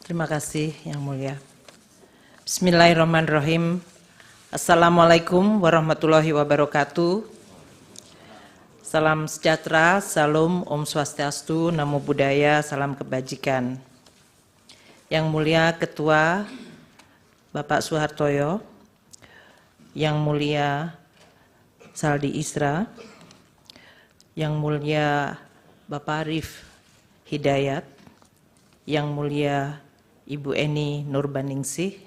Terima kasih Yang Mulia. Bismillahirrahmanirrahim. Assalamualaikum warahmatullahi wabarakatuh. Salam sejahtera, salam, Om Swastiastu, Namo Buddhaya, salam kebajikan. Yang Mulia Ketua Bapak Suhartoyo, Yang Mulia Saldi Isra, Yang Mulia Bapak Arif Hidayat, Yang Mulia Ibu Eni Nurbaningsih,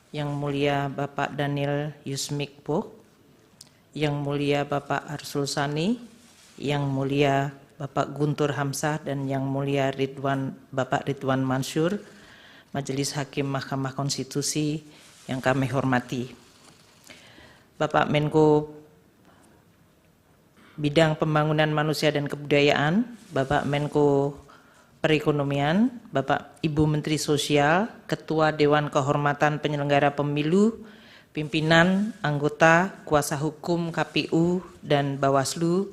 Yang Mulia Bapak Daniel Yusmikpo, Yang Mulia Bapak Arsul Sani, Yang Mulia Bapak Guntur Hamzah, dan Yang Mulia Bapak Ridwan Mansur, Majelis Hakim Mahkamah Konstitusi yang kami hormati. Bapak Menko Bidang Pembangunan Manusia dan Kebudayaan, Bapak Menko Perekonomian, Bapak Ibu Menteri Sosial, Ketua Dewan Kehormatan Penyelenggara Pemilu, pimpinan, anggota, kuasa hukum KPU dan Bawaslu,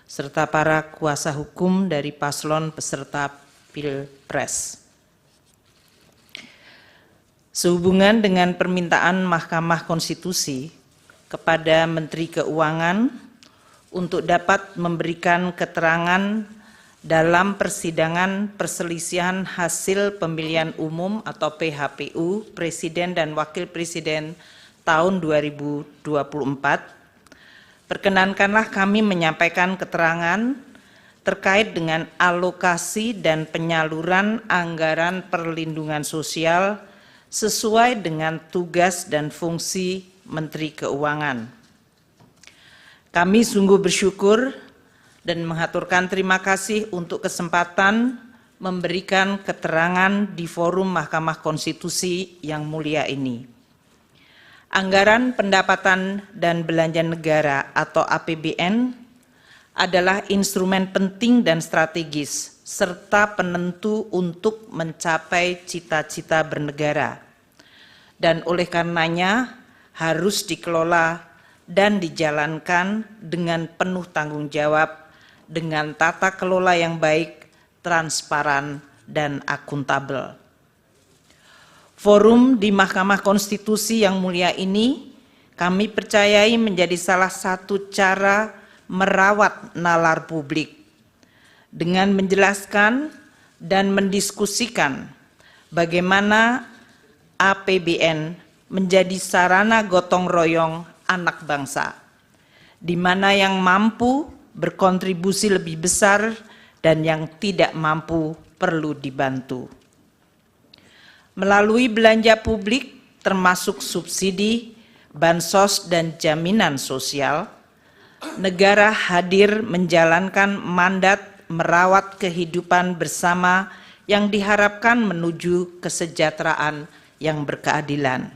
serta para kuasa hukum dari paslon peserta Pilpres. Sehubungan dengan permintaan Mahkamah Konstitusi kepada Menteri Keuangan untuk dapat memberikan keterangan dalam persidangan perselisihan hasil pemilihan umum atau PHPU Presiden dan Wakil Presiden tahun 2024, perkenankanlah kami menyampaikan keterangan terkait dengan alokasi dan penyaluran anggaran perlindungan sosial sesuai dengan tugas dan fungsi Menteri Keuangan. Kami sungguh bersyukur dan mengaturkan terima kasih untuk kesempatan memberikan keterangan di forum Mahkamah Konstitusi yang mulia ini. Anggaran pendapatan dan belanja negara atau APBN adalah instrumen penting dan strategis serta penentu untuk mencapai cita-cita bernegara, dan oleh karenanya harus dikelola dan dijalankan dengan penuh tanggung jawab dengan tata kelola yang baik, transparan, dan akuntabel. Forum di Mahkamah Konstitusi yang mulia ini kami percayai menjadi salah satu cara merawat nalar publik dengan menjelaskan dan mendiskusikan bagaimana APBN menjadi sarana gotong royong anak bangsa, di mana yang mampu berkontribusi lebih besar dan yang tidak mampu perlu dibantu. Melalui belanja publik termasuk subsidi, bansos, dan jaminan sosial, negara hadir menjalankan mandat merawat kehidupan bersama yang diharapkan menuju kesejahteraan yang berkeadilan.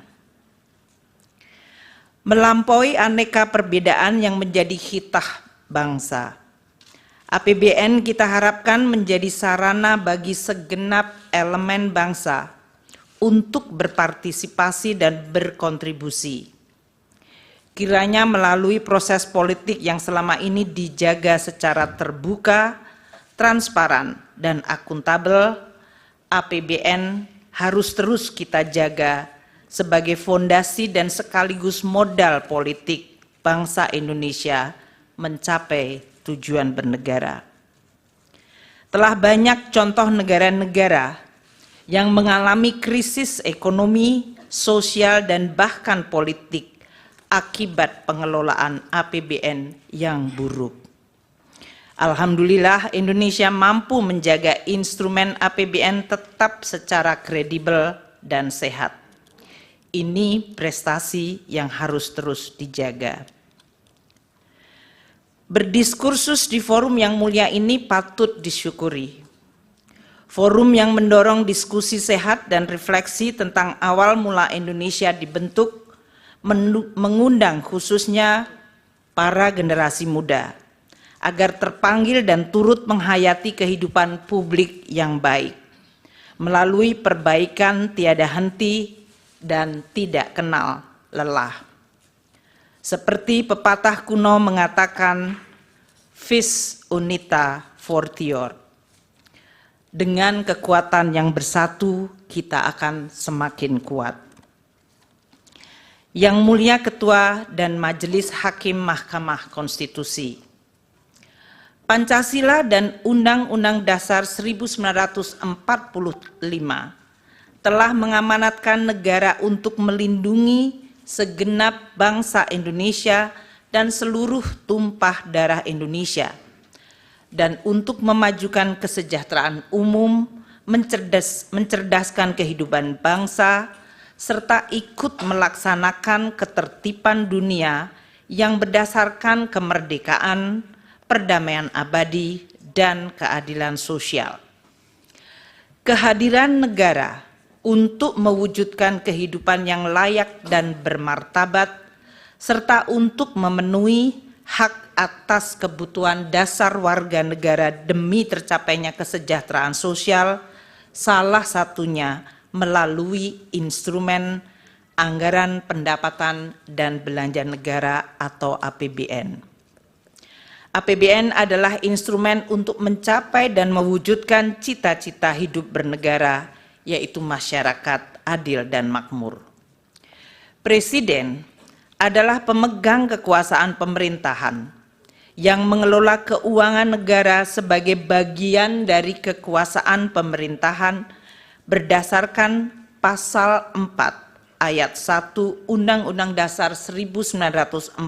Melampaui aneka perbedaan yang menjadi hitah bangsa, APBN kita harapkan menjadi sarana bagi segenap elemen bangsa untuk berpartisipasi dan berkontribusi. Kiranya melalui proses politik yang selama ini dijaga secara terbuka, transparan, dan akuntabel, APBN harus terus kita jaga sebagai fondasi dan sekaligus modal politik bangsa Indonesia mencapai tujuan bernegara. Telah banyak contoh negara-negara yang mengalami krisis ekonomi, sosial, dan bahkan politik akibat pengelolaan APBN yang buruk. Alhamdulillah, Indonesia mampu menjaga instrumen APBN tetap secara kredibel dan sehat. Ini prestasi yang harus terus dijaga. Berdiskursus di forum yang mulia ini patut disyukuri. Forum yang mendorong diskusi sehat dan refleksi tentang awal mula Indonesia dibentuk, mengundang khususnya para generasi muda, agar terpanggil dan turut menghayati kehidupan publik yang baik, melalui perbaikan tiada henti dan tidak kenal lelah. Seperti pepatah kuno mengatakan, vis unita fortior. Dengan kekuatan yang bersatu, kita akan semakin kuat. Yang Mulia Ketua dan Majelis Hakim Mahkamah Konstitusi, Pancasila dan Undang-Undang Dasar 1945 telah mengamanatkan negara untuk melindungi segenap bangsa Indonesia dan seluruh tumpah darah Indonesia, dan untuk memajukan kesejahteraan umum, mencerdaskan kehidupan bangsa, serta ikut melaksanakan ketertiban dunia yang berdasarkan kemerdekaan, perdamaian abadi, dan keadilan sosial. Kehadiran negara untuk mewujudkan kehidupan yang layak dan bermartabat, serta untuk memenuhi hak atas kebutuhan dasar warga negara demi tercapainya kesejahteraan sosial, salah satunya melalui instrumen anggaran pendapatan dan belanja negara atau APBN. APBN adalah instrumen untuk mencapai dan mewujudkan cita-cita hidup bernegara, yaitu masyarakat adil dan makmur. Presiden adalah pemegang kekuasaan pemerintahan yang mengelola keuangan negara sebagai bagian dari kekuasaan pemerintahan berdasarkan pasal 4 ayat 1 Undang-Undang Dasar 1945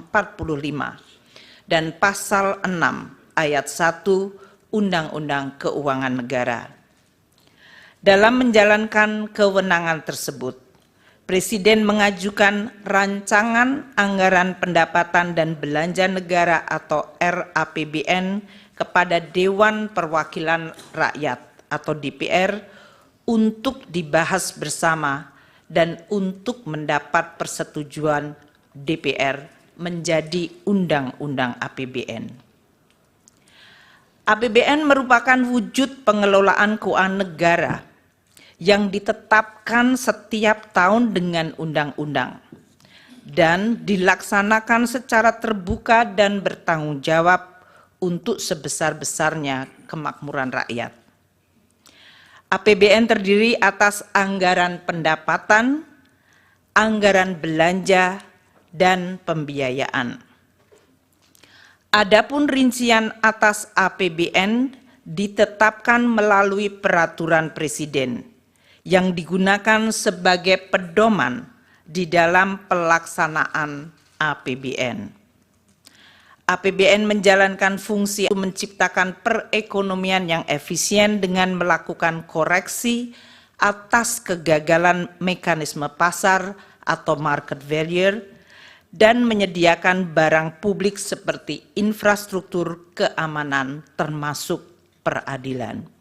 dan pasal 6 ayat 1 Undang-Undang Keuangan Negara. Dalam menjalankan kewenangan tersebut, Presiden mengajukan rancangan anggaran pendapatan dan belanja negara atau RAPBN kepada Dewan Perwakilan Rakyat atau DPR untuk dibahas bersama dan untuk mendapat persetujuan DPR menjadi Undang-Undang APBN. APBN merupakan wujud pengelolaan keuangan negara yang ditetapkan setiap tahun dengan undang-undang dan dilaksanakan secara terbuka dan bertanggung jawab untuk sebesar-besarnya kemakmuran rakyat. APBN terdiri atas anggaran pendapatan, anggaran belanja, dan pembiayaan. Adapun rincian atas APBN ditetapkan melalui peraturan Presiden yang digunakan sebagai pedoman di dalam pelaksanaan APBN. APBN menjalankan fungsi untuk menciptakan perekonomian yang efisien dengan melakukan koreksi atas kegagalan mekanisme pasar atau market failure dan menyediakan barang publik seperti infrastruktur keamanan termasuk peradilan.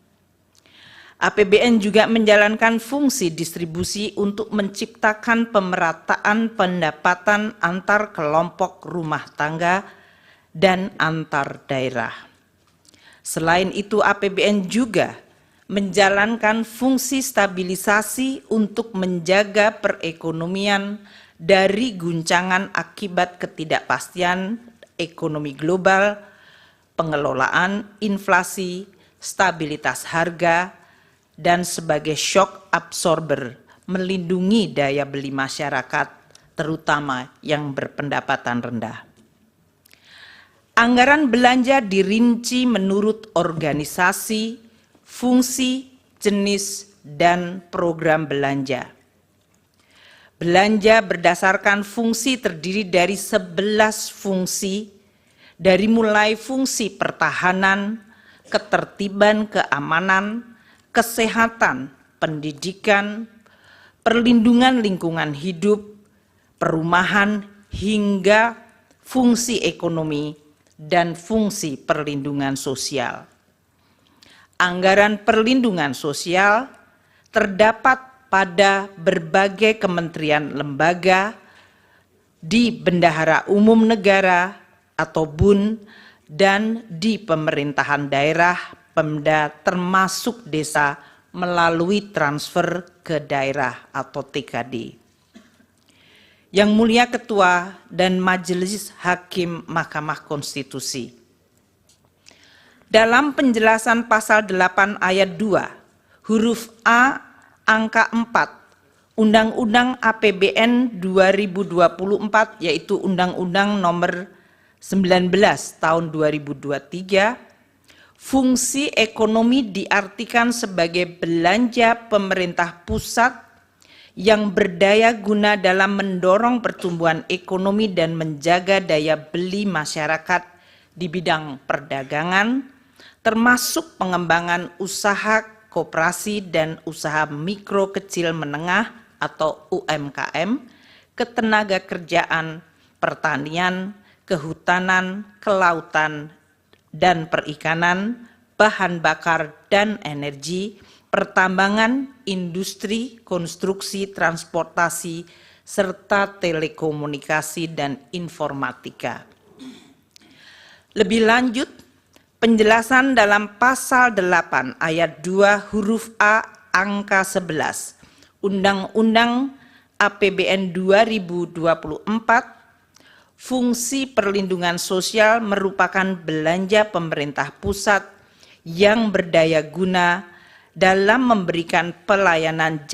APBN juga menjalankan fungsi distribusi untuk menciptakan pemerataan pendapatan antar kelompok rumah tangga dan antar daerah. Selain itu, APBN juga menjalankan fungsi stabilisasi untuk menjaga perekonomian dari guncangan akibat ketidakpastian ekonomi global, pengelolaan inflasi, stabilitas harga, dan sebagai shock absorber melindungi daya beli masyarakat, terutama yang berpendapatan rendah. Anggaran belanja dirinci menurut organisasi, fungsi, jenis, dan program belanja. Belanja berdasarkan fungsi terdiri dari 11 fungsi, dari mulai fungsi pertahanan, ketertiban keamanan, kesehatan, pendidikan, perlindungan lingkungan hidup, perumahan, hingga fungsi ekonomi dan fungsi perlindungan sosial. Anggaran perlindungan sosial terdapat pada berbagai kementerian lembaga, di Bendahara Umum Negara atau BUN, dan di pemerintahan daerah Pemda termasuk desa melalui transfer ke daerah atau TKD. Yang Mulia Ketua dan Majelis Hakim Mahkamah Konstitusi, Dalam penjelasan pasal 8 ayat 2, huruf A angka 4, Undang-Undang APBN 2024, yaitu Undang-Undang nomor 19 tahun 2023, fungsi ekonomi diartikan sebagai belanja pemerintah pusat yang berdaya guna dalam mendorong pertumbuhan ekonomi dan menjaga daya beli masyarakat di bidang perdagangan, termasuk pengembangan usaha koperasi dan usaha mikro kecil menengah atau UMKM, ketenaga kerjaan, pertanian, kehutanan, kelautan, dan perikanan, bahan bakar dan energi, pertambangan, industri, konstruksi, transportasi, serta telekomunikasi dan informatika. Lebih lanjut, penjelasan dalam pasal 8 ayat 2 huruf A angka 11, Undang-Undang APBN 2024, fungsi perlindungan sosial merupakan belanja pemerintah pusat yang berdaya guna dalam memberikan pelayanan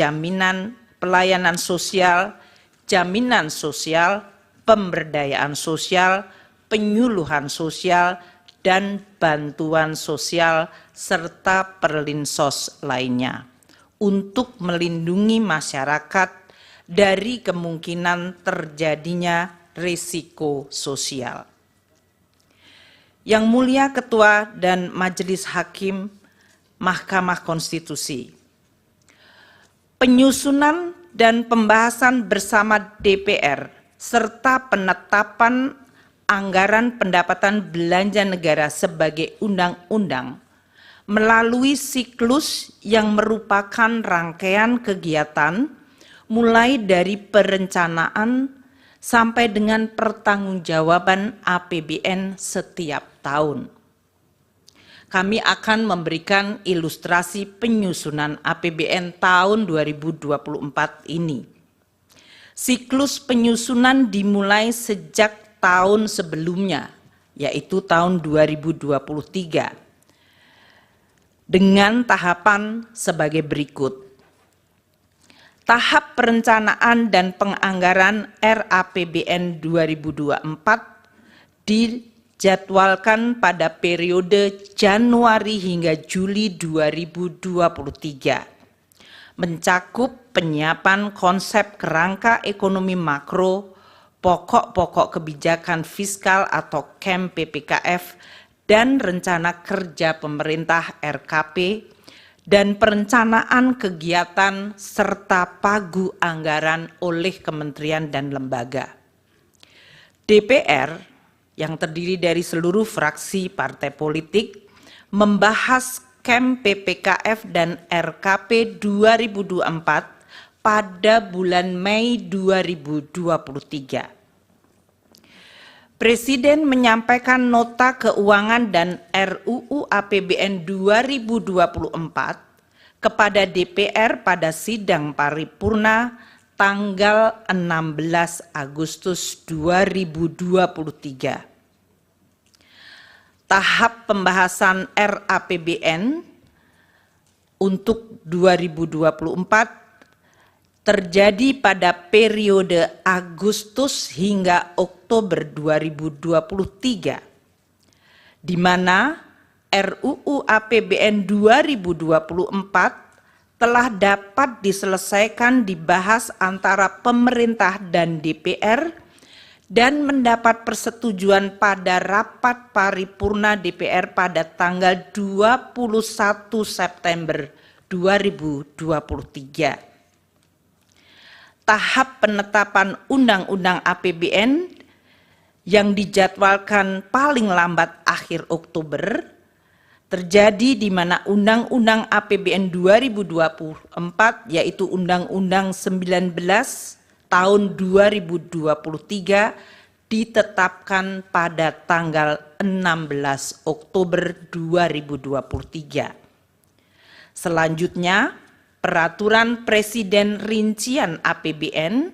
sosial, jaminan sosial, pemberdayaan sosial, penyuluhan sosial, dan bantuan sosial serta perlinsos lainnya untuk melindungi masyarakat dari kemungkinan terjadinya risiko sosial. Yang Mulia Ketua dan Majelis Hakim Mahkamah Konstitusi, penyusunan dan pembahasan bersama DPR serta penetapan anggaran pendapatan belanja negara sebagai undang-undang melalui siklus yang merupakan rangkaian kegiatan mulai dari perencanaan sampai dengan pertanggungjawaban APBN setiap tahun. Kami akan memberikan ilustrasi penyusunan APBN tahun 2024 ini. Siklus penyusunan dimulai sejak tahun sebelumnya, yaitu tahun 2023, dengan tahapan sebagai berikut. Tahap perencanaan dan penganggaran RAPBN 2024 dijadwalkan pada periode Januari hingga Juli 2023, mencakup penyiapan konsep kerangka ekonomi makro, pokok-pokok kebijakan fiskal atau KEM PPKF, dan rencana kerja pemerintah RKP, dan perencanaan kegiatan serta pagu anggaran oleh kementerian dan lembaga. DPR yang terdiri dari seluruh fraksi partai politik membahas KEM PPKF dan RKP 2024 pada bulan Mei 2023. Presiden menyampaikan nota keuangan dan RUU APBN 2024 kepada DPR pada sidang paripurna tanggal 16 Agustus 2023. Tahap pembahasan RAPBN untuk 2024 terjadi pada periode Agustus hingga Oktober 2023, di mana RUU APBN 2024 telah dapat diselesaikan dibahas antara pemerintah dan DPR dan mendapat persetujuan pada rapat paripurna DPR pada tanggal 21 September 2023. Tahap penetapan Undang-Undang APBN yang dijadwalkan paling lambat akhir Oktober terjadi di mana Undang-Undang APBN 2024 yaitu Undang-Undang 19 tahun 2023 ditetapkan pada tanggal 16 Oktober 2023. Selanjutnya, Peraturan Presiden Rincian APBN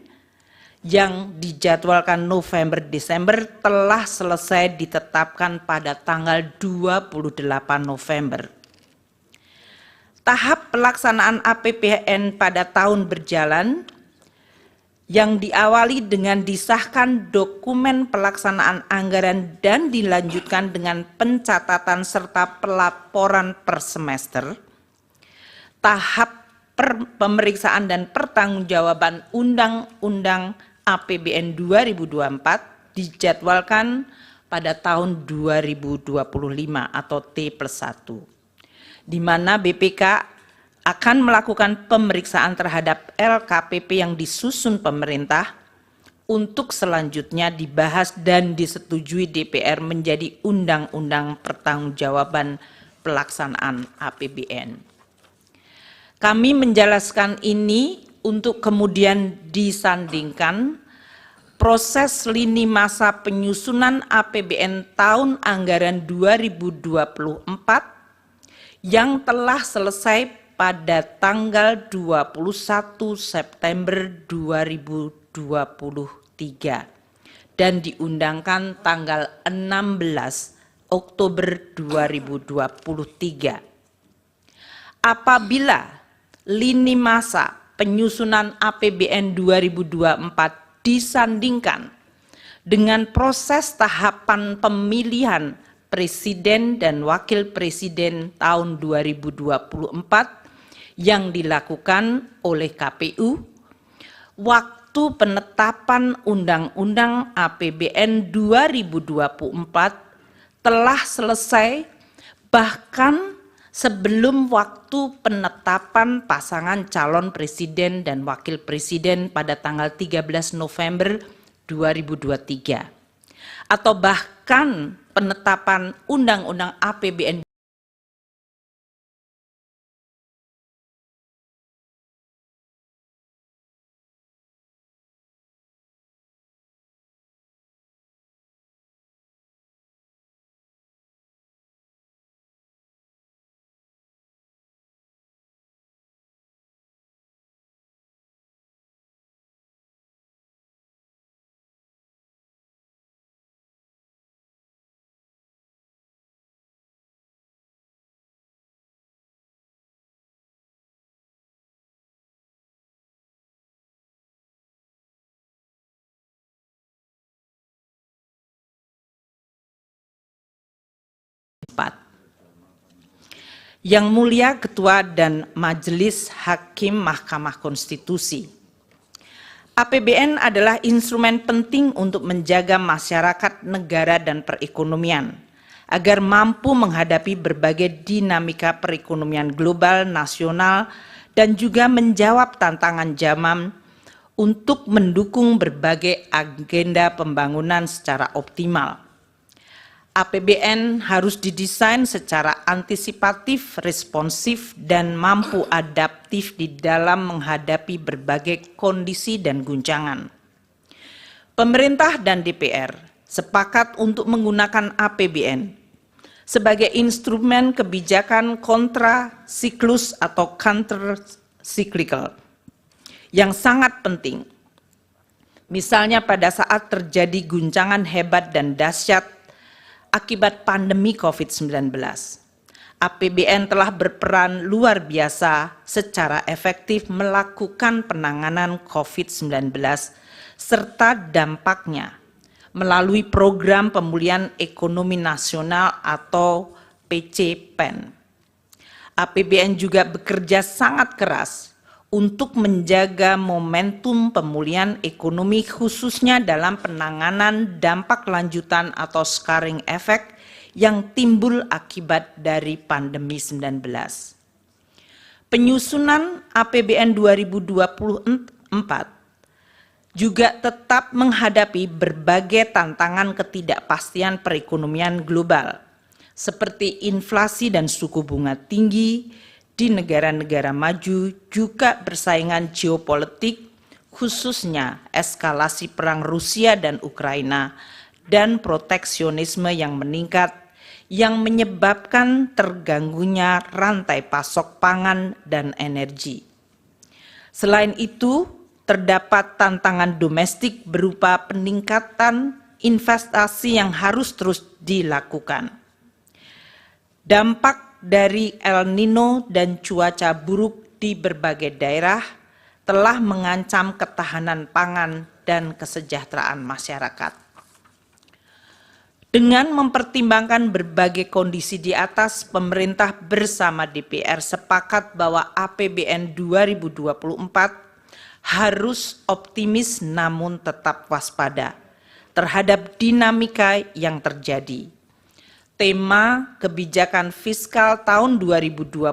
yang dijadwalkan November-Desember telah selesai ditetapkan pada tanggal 28 November. Tahap pelaksanaan APBN pada tahun berjalan yang diawali dengan disahkan dokumen pelaksanaan anggaran dan dilanjutkan dengan pencatatan serta pelaporan per semester. Tahap pemeriksaan dan pertanggungjawaban Undang-Undang APBN 2024 dijadwalkan pada tahun 2025 atau T+1, di mana BPK akan melakukan pemeriksaan terhadap LKPP yang disusun pemerintah untuk selanjutnya dibahas dan disetujui DPR menjadi Undang-Undang Pertanggungjawaban Pelaksanaan APBN. Kami menjelaskan ini untuk kemudian disandingkan proses lini masa penyusunan APBN tahun anggaran 2024 yang telah selesai pada tanggal 21 September 2023 dan diundangkan tanggal 16 Oktober 2023. Apabila lini masa penyusunan APBN 2024 disandingkan dengan proses tahapan pemilihan Presiden dan Wakil Presiden tahun 2024 yang dilakukan oleh KPU, waktu penetapan Undang-Undang APBN 2024 telah selesai bahkan sebelum waktu penetapan pasangan calon presiden dan wakil presiden pada tanggal 13 November 2023 atau bahkan penetapan Undang-Undang APBN Yang Mulia Ketua dan Majelis Hakim Mahkamah Konstitusi, APBN adalah instrumen penting untuk menjaga masyarakat, negara, dan perekonomian agar mampu menghadapi berbagai dinamika perekonomian global, nasional, dan juga menjawab tantangan zaman untuk mendukung berbagai agenda pembangunan secara optimal. APBN harus didesain secara antisipatif, responsif, dan mampu adaptif di dalam menghadapi berbagai kondisi dan guncangan. Pemerintah dan DPR sepakat untuk menggunakan APBN sebagai instrumen kebijakan kontra-siklus atau counter-cyclical yang sangat penting. Misalnya pada saat terjadi guncangan hebat dan dahsyat akibat pandemi COVID-19, APBN telah berperan luar biasa secara efektif melakukan penanganan COVID-19 serta dampaknya melalui Program Pemulihan Ekonomi Nasional atau PCPEN. APBN juga bekerja sangat keras untuk menjaga momentum pemulihan ekonomi khususnya dalam penanganan dampak lanjutan atau scarring effect yang timbul akibat dari pandemi 19. Penyusunan APBN 2024 juga tetap menghadapi berbagai tantangan ketidakpastian perekonomian global seperti inflasi dan suku bunga tinggi di negara-negara maju, juga persaingan geopolitik, khususnya eskalasi perang Rusia dan Ukraina, dan proteksionisme yang meningkat, yang menyebabkan terganggunya rantai pasok pangan dan energi. Selain itu, terdapat tantangan domestik berupa peningkatan investasi yang harus terus dilakukan. Dampak dari El Nino dan cuaca buruk di berbagai daerah telah mengancam ketahanan pangan dan kesejahteraan masyarakat. Dengan mempertimbangkan berbagai kondisi di atas, pemerintah bersama DPR sepakat bahwa APBN 2024 harus optimis namun tetap waspada terhadap dinamika yang terjadi. Tema kebijakan fiskal tahun 2024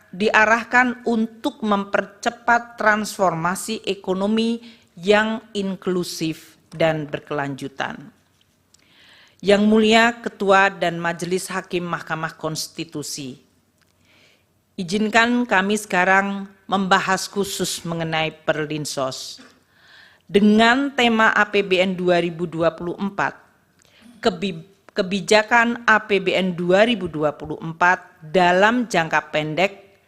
diarahkan untuk mempercepat transformasi ekonomi yang inklusif dan berkelanjutan. Yang Mulia Ketua dan Majelis Hakim Mahkamah Konstitusi, izinkan kami sekarang membahas khusus mengenai Perlinsos. Dengan tema APBN 2024, kebijakan APBN 2024 dalam jangka pendek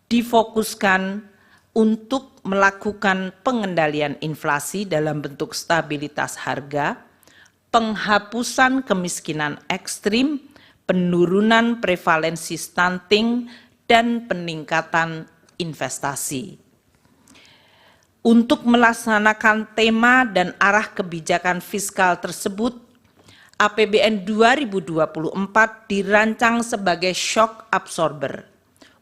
difokuskan untuk melakukan pengendalian inflasi dalam bentuk stabilitas harga, penghapusan kemiskinan ekstrim, penurunan prevalensi stunting, dan peningkatan investasi. Untuk melaksanakan tema dan arah kebijakan fiskal tersebut, APBN 2024 dirancang sebagai shock absorber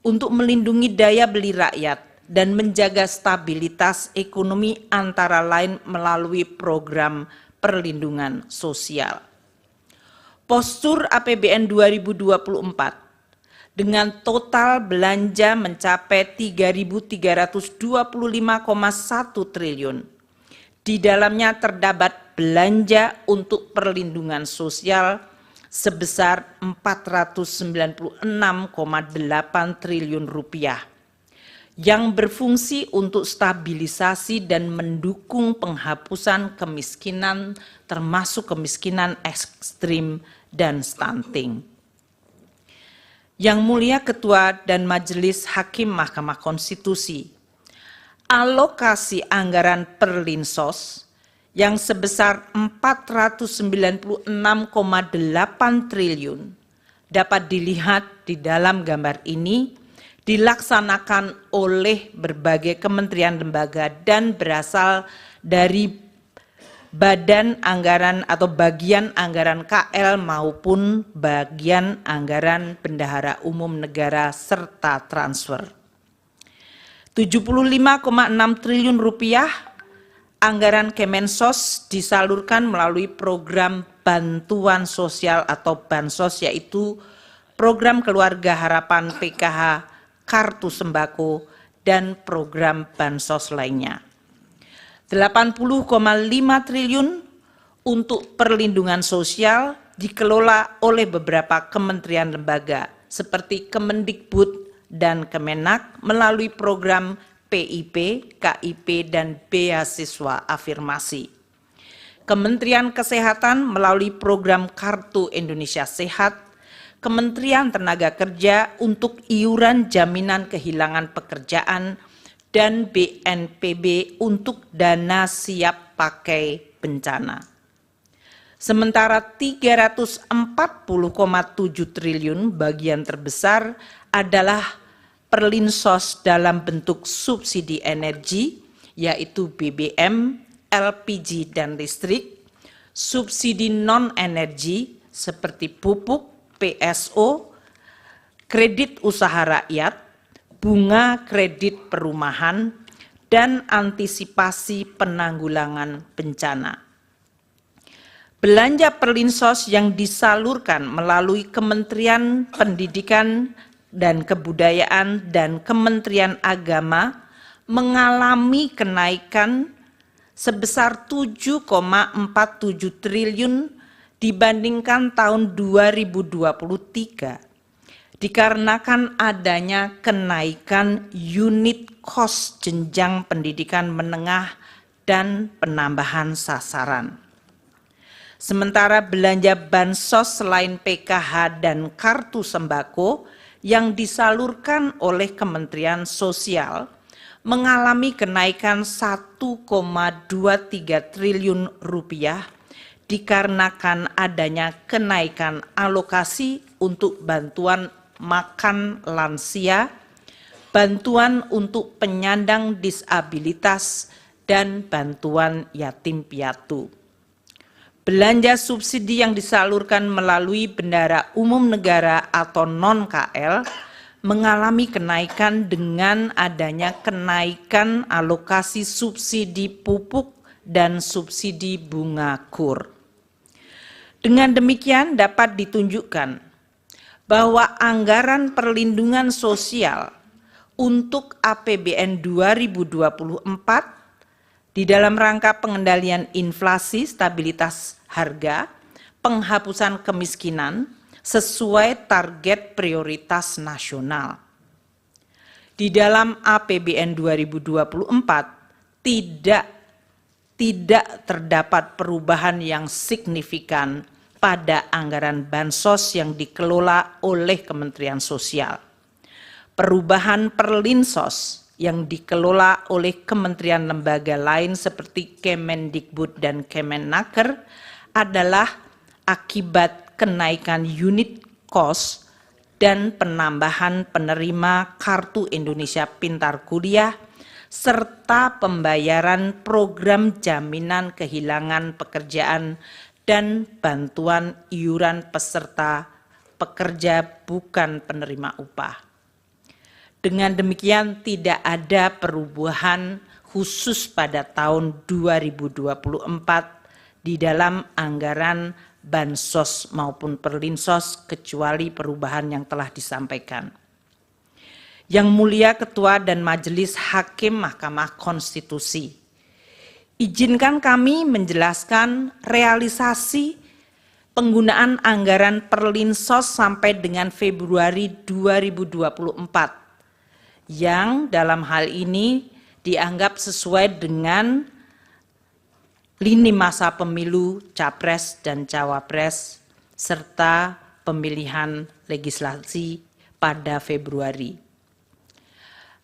untuk melindungi daya beli rakyat dan menjaga stabilitas ekonomi antara lain melalui program perlindungan sosial. Postur APBN 2024 dengan total belanja mencapai 3.325,1 triliun. Di dalamnya terdapat belanja untuk perlindungan sosial sebesar 496,8 triliun rupiah yang berfungsi untuk stabilisasi dan mendukung penghapusan kemiskinan termasuk kemiskinan ekstrim dan stunting. Yang Mulia Ketua dan Majelis Hakim Mahkamah Konstitusi, alokasi anggaran Perlinsos yang sebesar 496,8 triliun dapat dilihat di dalam gambar ini dilaksanakan oleh berbagai kementerian lembaga dan berasal dari badan anggaran atau bagian anggaran KL maupun bagian anggaran bendahara umum negara serta transfer. 75,6 triliun rupiah anggaran Kemensos disalurkan melalui program bantuan sosial atau bansos, yaitu program Keluarga Harapan PKH, Kartu Sembako, dan program bansos lainnya. 80,5 triliun untuk perlindungan sosial dikelola oleh beberapa kementerian lembaga seperti Kemendikbud dan Kemenak melalui program PIP, KIP, dan beasiswa afirmasi. Kementerian Kesehatan melalui program Kartu Indonesia Sehat, Kementerian Tenaga Kerja untuk iuran jaminan kehilangan pekerjaan, dan BNPB untuk dana siap pakai bencana. Sementara 340,7 triliun bagian terbesar adalah Perlinsos dalam bentuk subsidi energi, yaitu BBM, LPG, dan listrik, subsidi non-energi seperti pupuk, PSO, kredit usaha rakyat, bunga kredit perumahan, dan antisipasi penanggulangan bencana. Belanja Perlinsos yang disalurkan melalui Kementerian Pendidikan dan Kebudayaan dan Kementerian Agama mengalami kenaikan sebesar 7,47 triliun dibandingkan tahun 2023. Dikarenakan adanya kenaikan unit cost jenjang pendidikan menengah dan penambahan sasaran. Sementara belanja bansos selain PKH dan kartu sembako yang disalurkan oleh Kementerian Sosial mengalami kenaikan 1,23 triliun rupiah dikarenakan adanya kenaikan alokasi untuk bantuan makan lansia, bantuan untuk penyandang disabilitas, dan bantuan yatim piatu. Belanja subsidi yang disalurkan melalui bendara umum negara atau non-KL mengalami kenaikan dengan adanya kenaikan alokasi subsidi pupuk dan subsidi bunga kur. Dengan demikian dapat ditunjukkan bahwa anggaran perlindungan sosial untuk APBN 2024 di dalam rangka pengendalian inflasi, stabilitas harga, penghapusan kemiskinan sesuai target prioritas nasional. Di dalam APBN 2024 tidak terdapat perubahan yang signifikan pada anggaran bansos yang dikelola oleh Kementerian Sosial. Perubahan perlinsos yang dikelola oleh kementerian lembaga lain seperti Kemendikbud dan Kemenaker adalah akibat kenaikan unit cost dan penambahan penerima Kartu Indonesia Pintar Kuliah serta pembayaran program jaminan kehilangan pekerjaan dan bantuan iuran peserta pekerja bukan penerima upah. Dengan demikian tidak ada perubahan khusus pada tahun 2024 di dalam anggaran bansos maupun perlinsos kecuali perubahan yang telah disampaikan. Yang Mulia Ketua dan Majelis Hakim Mahkamah Konstitusi, izinkan kami menjelaskan realisasi penggunaan anggaran perlinsos sampai dengan Februari 2024 yang dalam hal ini dianggap sesuai dengan lini masa pemilu Capres dan Cawapres serta pemilihan legislasi pada Februari.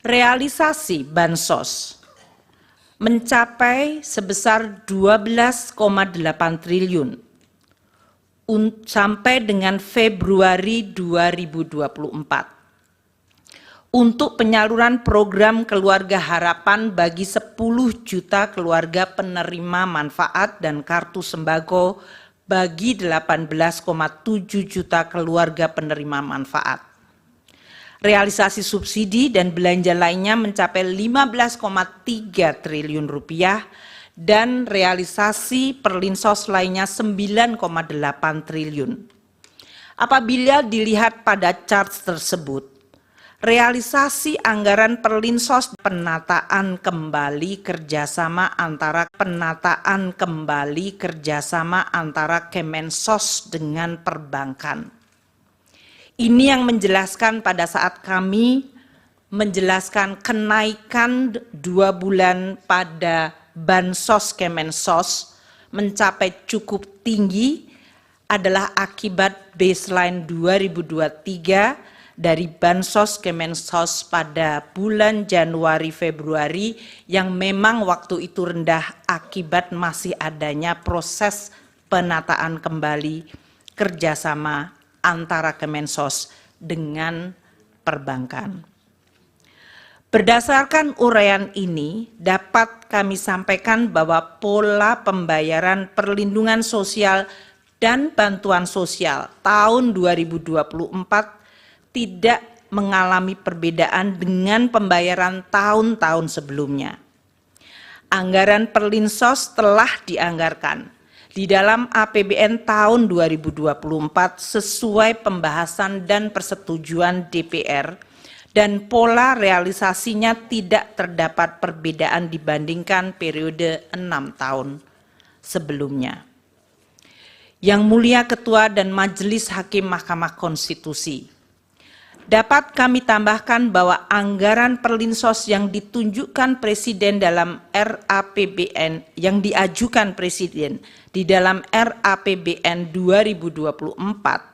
Realisasi bansos mencapai sebesar 12,8 triliun sampai dengan Februari 2024 untuk penyaluran program Keluarga Harapan bagi 10 juta keluarga penerima manfaat dan kartu sembako bagi 18,7 juta keluarga penerima manfaat. Realisasi subsidi dan belanja lainnya mencapai 15,3 triliun rupiah dan realisasi perlinsos lainnya 9,8 triliun. Apabila dilihat pada chart tersebut, realisasi anggaran perlinsos penataan kembali kerjasama antara Kemensos dengan perbankan. Ini yang menjelaskan pada saat kami menjelaskan kenaikan 2 bulan pada bansos Kemensos mencapai cukup tinggi adalah akibat baseline 2023 dari bansos Kemensos pada bulan Januari Februari yang memang waktu itu rendah akibat masih adanya proses penataan kembali kerjasama antara Kemensos dengan perbankan. Berdasarkan uraian ini dapat kami sampaikan bahwa pola pembayaran perlindungan sosial dan bantuan sosial tahun 2024 tidak mengalami perbedaan dengan pembayaran tahun-tahun sebelumnya. Anggaran perlinsos telah dianggarkan di dalam APBN tahun 2024 sesuai pembahasan dan persetujuan DPR dan pola realisasinya tidak terdapat perbedaan dibandingkan periode 6 tahun sebelumnya. Yang Mulia Ketua dan Majelis Hakim Mahkamah Konstitusi, dapat kami tambahkan bahwa anggaran perlinsos yang ditunjukkan Presiden dalam RAPBN yang diajukan Presiden di dalam RAPBN 2024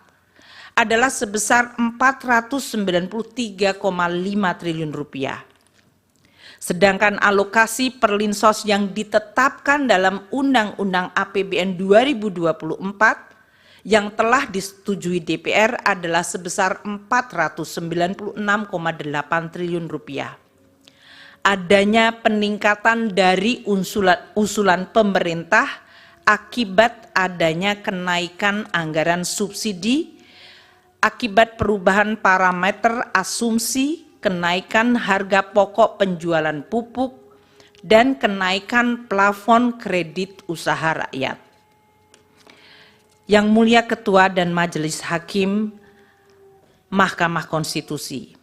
adalah sebesar 493,5 triliun rupiah. Sedangkan alokasi Perlinsos yang ditetapkan dalam Undang-Undang APBN 2024 yang telah disetujui DPR adalah sebesar 496,8 triliun rupiah. Adanya peningkatan dari usulan pemerintah akibat adanya kenaikan anggaran subsidi, akibat perubahan parameter asumsi, kenaikan harga pokok penjualan pupuk, dan kenaikan plafon kredit usaha rakyat. Yang Mulia Ketua dan Majelis Hakim Mahkamah Konstitusi,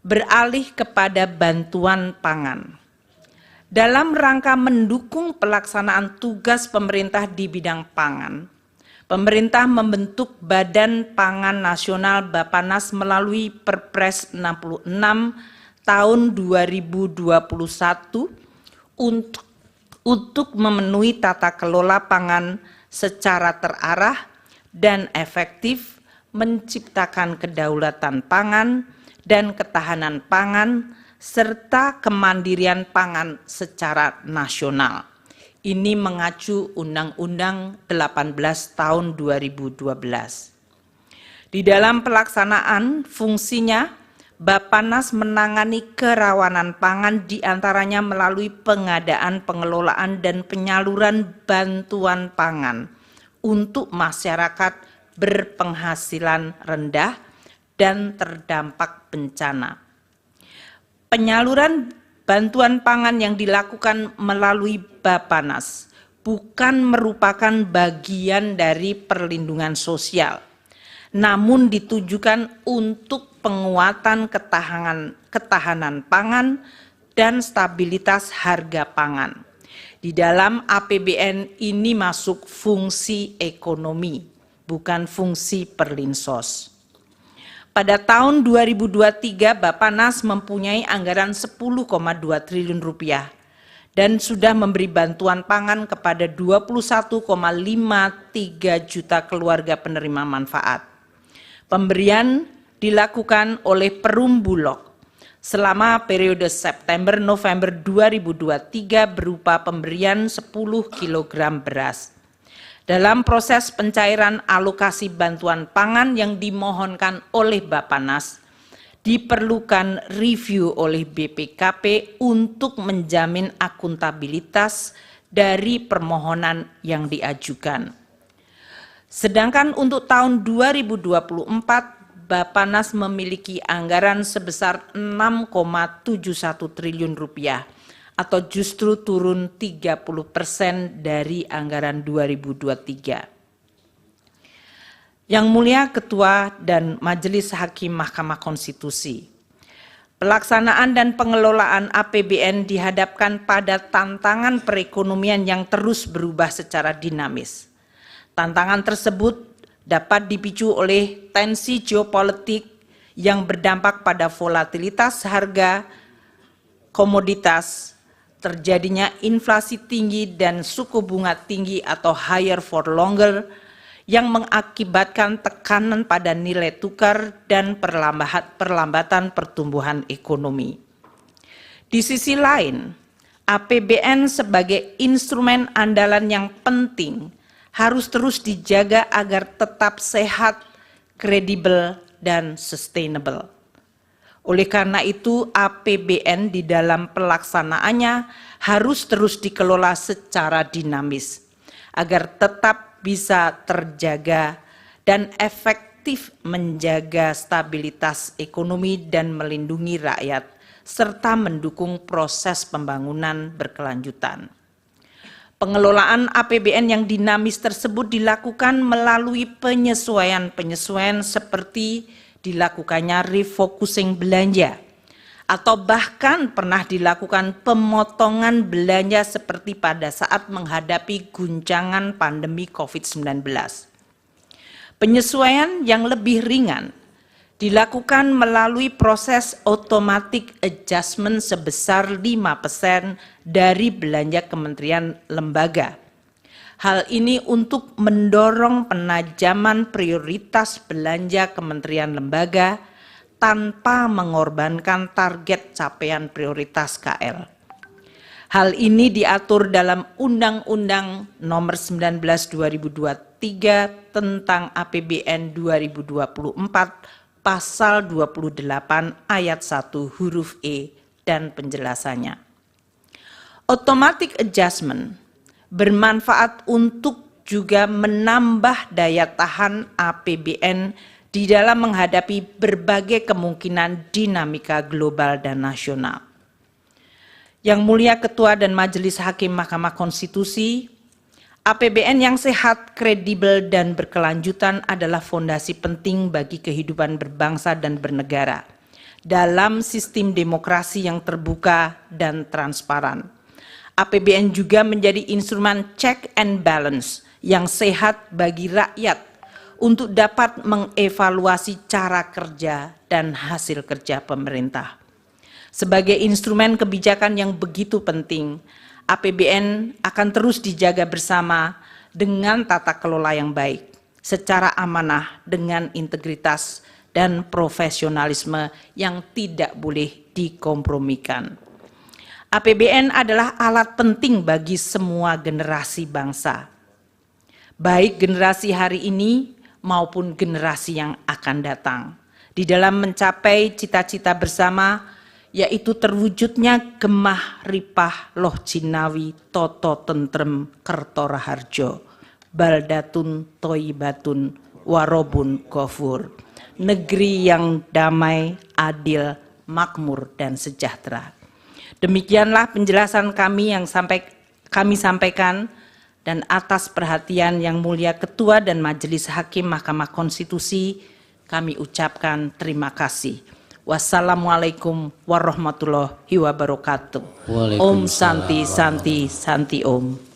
beralih kepada bantuan pangan. Dalam rangka mendukung pelaksanaan tugas pemerintah di bidang pangan, pemerintah membentuk Badan Pangan Nasional Bappenas melalui Perpres 66 tahun 2021 untuk memenuhi tata kelola pangan secara terarah dan efektif, menciptakan kedaulatan pangan dan ketahanan pangan, serta kemandirian pangan secara nasional. Ini mengacu Undang-Undang 18 tahun 2012. Di dalam pelaksanaan fungsinya, Bappenas menangani kerawanan pangan diantaranya melalui pengadaan, pengelolaan, dan penyaluran bantuan pangan untuk masyarakat berpenghasilan rendah dan terdampak bencana. Penyaluran bantuan pangan yang dilakukan melalui Bappenas bukan merupakan bagian dari perlindungan sosial, namun ditujukan untuk penguatan ketahanan pangan dan stabilitas harga pangan. Di dalam APBN ini masuk fungsi ekonomi, bukan fungsi Perlinsos. Pada tahun 2023, Bappenas mempunyai anggaran 10,2 triliun rupiah dan sudah memberi bantuan pangan kepada 21,53 juta keluarga penerima manfaat. Pemberian dilakukan oleh Perum Bulog selama periode September-November 2023 berupa pemberian 10 kg beras. Dalam proses pencairan alokasi bantuan pangan yang dimohonkan oleh Bappenas, diperlukan review oleh BPKP untuk menjamin akuntabilitas dari permohonan yang diajukan. Sedangkan untuk tahun 2024, Bappenas memiliki anggaran sebesar 6,71 triliun rupiah atau justru turun 30% dari anggaran 2023. Yang Mulia Ketua dan Majelis Hakim Mahkamah Konstitusi, pelaksanaan dan pengelolaan APBN dihadapkan pada tantangan perekonomian yang terus berubah secara dinamis. Tantangan tersebut dapat dipicu oleh tensi geopolitik yang berdampak pada volatilitas harga komoditas, terjadinya inflasi tinggi dan suku bunga tinggi atau higher for longer yang mengakibatkan tekanan pada nilai tukar dan perlambatan pertumbuhan ekonomi. Di sisi lain, APBN sebagai instrumen andalan yang penting harus terus dijaga agar tetap sehat, kredibel, dan sustainable. Oleh karena itu, APBN di dalam pelaksanaannya harus terus dikelola secara dinamis, agar tetap bisa terjaga dan efektif menjaga stabilitas ekonomi dan melindungi rakyat, serta mendukung proses pembangunan berkelanjutan. Pengelolaan APBN yang dinamis tersebut dilakukan melalui penyesuaian-penyesuaian seperti dilakukannya refocusing belanja, atau bahkan pernah dilakukan pemotongan belanja seperti pada saat menghadapi guncangan pandemi COVID-19. Penyesuaian yang lebih ringan dilakukan melalui proses automatic adjustment sebesar 5% dari belanja kementerian lembaga. Hal ini untuk mendorong penajaman prioritas belanja kementerian lembaga tanpa mengorbankan target capaian prioritas KL. Hal ini diatur dalam Undang-Undang Nomor 19 2023 tentang APBN 2024 Pasal 28 Ayat 1 huruf E dan penjelasannya. Automatic adjustment bermanfaat untuk juga menambah daya tahan APBN di dalam menghadapi berbagai kemungkinan dinamika global dan nasional. Yang Mulia Ketua dan Majelis Hakim Mahkamah Konstitusi, APBN yang sehat, kredibel, dan berkelanjutan adalah fondasi penting bagi kehidupan berbangsa dan bernegara dalam sistem demokrasi yang terbuka dan transparan. APBN juga menjadi instrumen check and balance yang sehat bagi rakyat untuk dapat mengevaluasi cara kerja dan hasil kerja pemerintah. Sebagai instrumen kebijakan yang begitu penting, APBN akan terus dijaga bersama dengan tata kelola yang baik, secara amanah dengan integritas dan profesionalisme yang tidak boleh dikompromikan. APBN adalah alat penting bagi semua generasi bangsa, baik generasi hari ini maupun generasi yang akan datang, di dalam mencapai cita-cita bersama, yaitu terwujudnya gemah ripah loh jinawi toto tentrem kerto raharjo, baldatun toibatun warobun ghafur, negeri yang damai, adil, makmur, dan sejahtera. Demikianlah penjelasan kami yang kami sampaikan, dan atas perhatian Yang Mulia Ketua dan Majelis Hakim Mahkamah Konstitusi, kami ucapkan terima kasih. Wassalamualaikum warahmatullahi wabarakatuh. Om Santi Santi Santi Om.